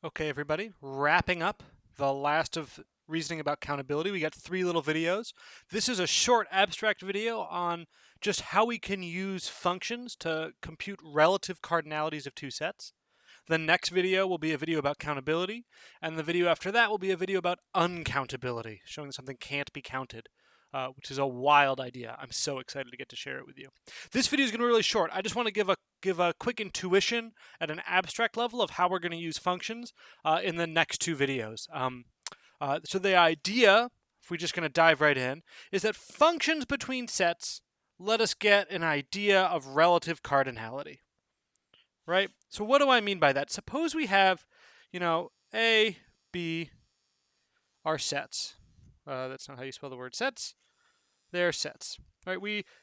Okay, everybody, wrapping up the last of reasoning about countability. We got 3 little videos. This is a short abstract video on just how we can use functions to compute relative cardinalities of 2 sets. The next video will be a video about countability, and the video after that will be a video about uncountability, showing that something can't be counted, which is a wild idea. I'm so excited to get to share it with you. This video is going to be really short. I just want to give a quick intuition at an abstract level of how we're going to use functions in the next 2 videos. So the idea, if we're just going to dive right in, is that functions between sets let us get an idea of relative cardinality. Right? So what do I mean by that? Suppose we have, A, B are sets. That's not how you spell the word sets. They're sets. Right?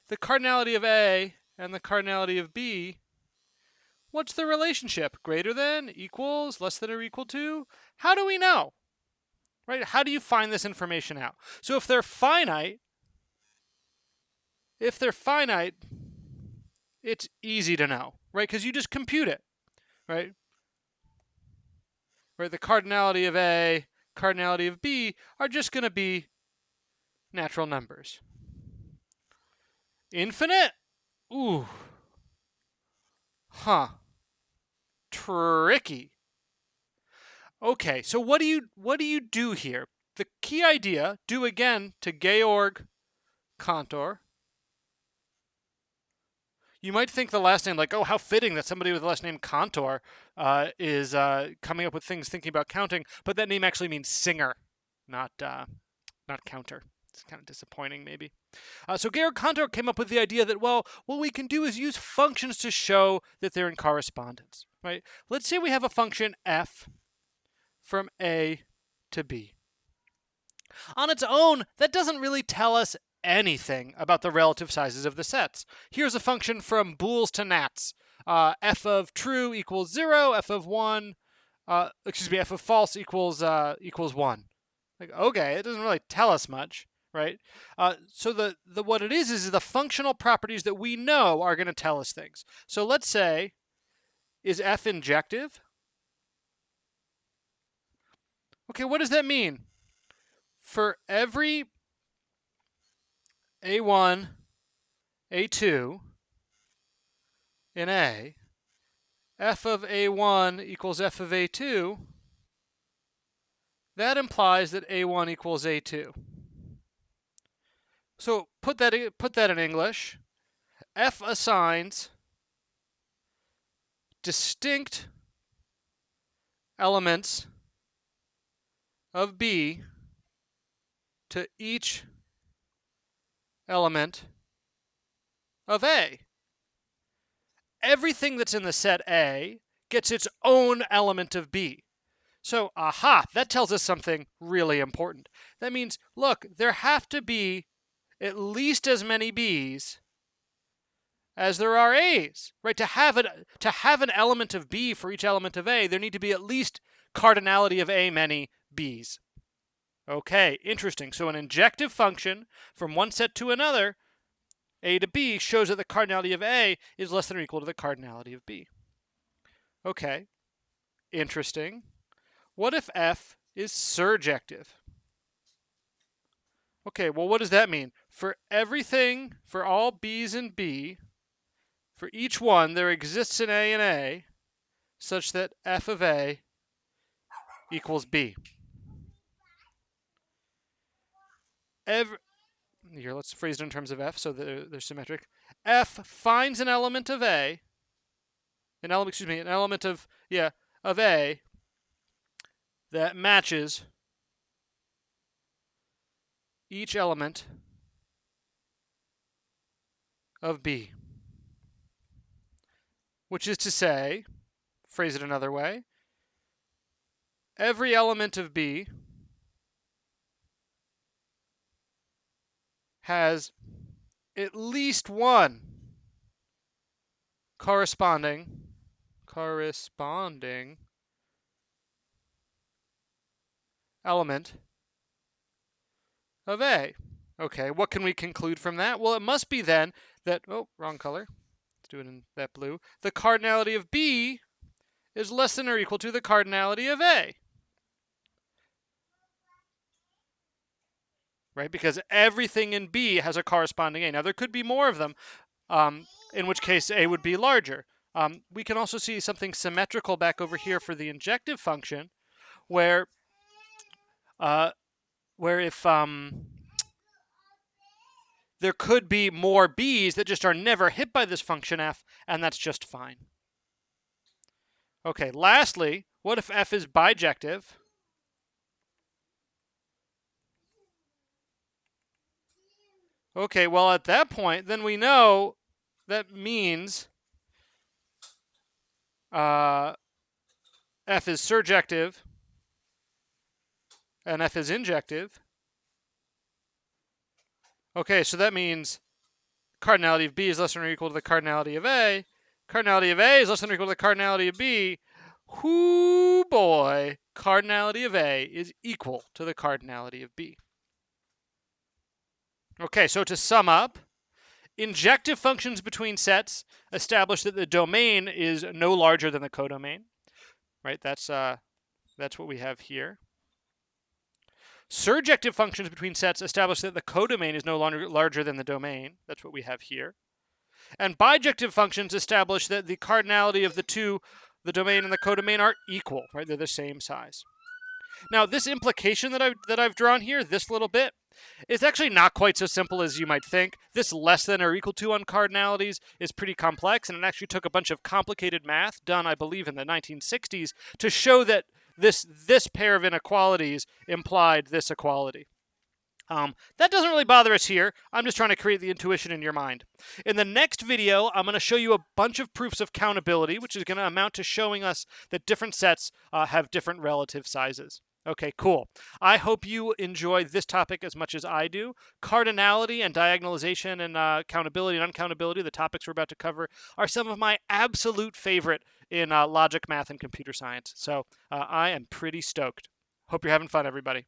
The cardinality of A and the cardinality of B. What's the relationship? Greater than, equals, less than or equal to? How do we know? Right? How do you find this information out? So if they're finite, it's easy to know, right? Because you just compute it, right? Right, the cardinality of A, cardinality of B are just going to be natural numbers. Infinite? Ooh. Huh. Tricky. Okay, so what do you do here? The key idea, due again to Georg Cantor. You might think the last name, like, oh, how fitting that somebody with the last name Cantor is coming up with things thinking about counting, but that name actually means singer, not counter. It's kind of disappointing, maybe. So Georg Cantor came up with the idea that, well, what we can do is use functions to show that they're in correspondence, right? Let's say we have a function f from A to B. On its own, that doesn't really tell us anything about the relative sizes of the sets. Here's a function from bools to nats. F of true equals 0, f of f of false equals 1. Like, okay, it doesn't really tell us much, right? So the what it is the functional properties that we know are going to tell us things. So let's say, is f injective? Okay, what does that mean? For every A1, A2 in A, f of A1 equals f of A2, that implies that A1 equals A2. So put that in English. F assigns distinct elements of B to each element of A. Everything that's in the set A gets its own element of B. So, that tells us something really important. That means, look, there have to be at least as many B's as there are A's, right? To have an element of B for each element of A, there need to be at least cardinality of A many B's. Okay, interesting. So an injective function from one set to another, A to B, shows that the cardinality of A is less than or equal to the cardinality of B. Okay, interesting. What if F is surjective? Okay, well, what does that mean? For everything, for all B's in B, for each one, there exists an A in A such that F of A equals B. Here, let's phrase it in terms of F so that they're symmetric. F finds an element of A, an element of A that matches each element of B. Which is to say, phrase it another way, every element of B has at least one corresponding element of A. Okay, what can we conclude from that? Well, it must be then that, wrong color. Let's do it in that blue. The cardinality of B is less than or equal to the cardinality of A. Right? Because everything in B has a corresponding A. Now, there could be more of them, in which case A would be larger. We can also see something symmetrical back over here for the injective function, where if there could be more B's that just are never hit by this function f, and that's just fine. Okay, lastly, what if f is bijective? Okay, well, at that point, then we know that means f is surjective and f is injective. Okay, so that means cardinality of B is less than or equal to the cardinality of A. Cardinality of A is less than or equal to the cardinality of B. Whoo boy, cardinality of A is equal to the cardinality of B. Okay, so to sum up, injective functions between sets establish that the domain is no larger than the codomain. Right? That's what we have here. Surjective functions between sets establish that the codomain is no longer larger than the domain. That's what we have here. And bijective functions establish that the cardinality of the two, the domain and the codomain, are equal. Right? They're the same size. Now, this implication that I've drawn here, this little bit, is actually not quite so simple as you might think. This less than or equal to on cardinalities is pretty complex, and it actually took a bunch of complicated math done, I believe, in the 1960s to show that this pair of inequalities implied this equality. That doesn't really bother us here. I'm just trying to create the intuition in your mind. In the next video, I'm going to show you a bunch of proofs of countability, which is going to amount to showing us that different sets have different relative sizes. Okay, cool. I hope you enjoy this topic as much as I do. Cardinality and diagonalization and countability and uncountability, the topics we're about to cover, are some of my absolute favorite in logic, math, and computer science. So I am pretty stoked. Hope you're having fun, everybody.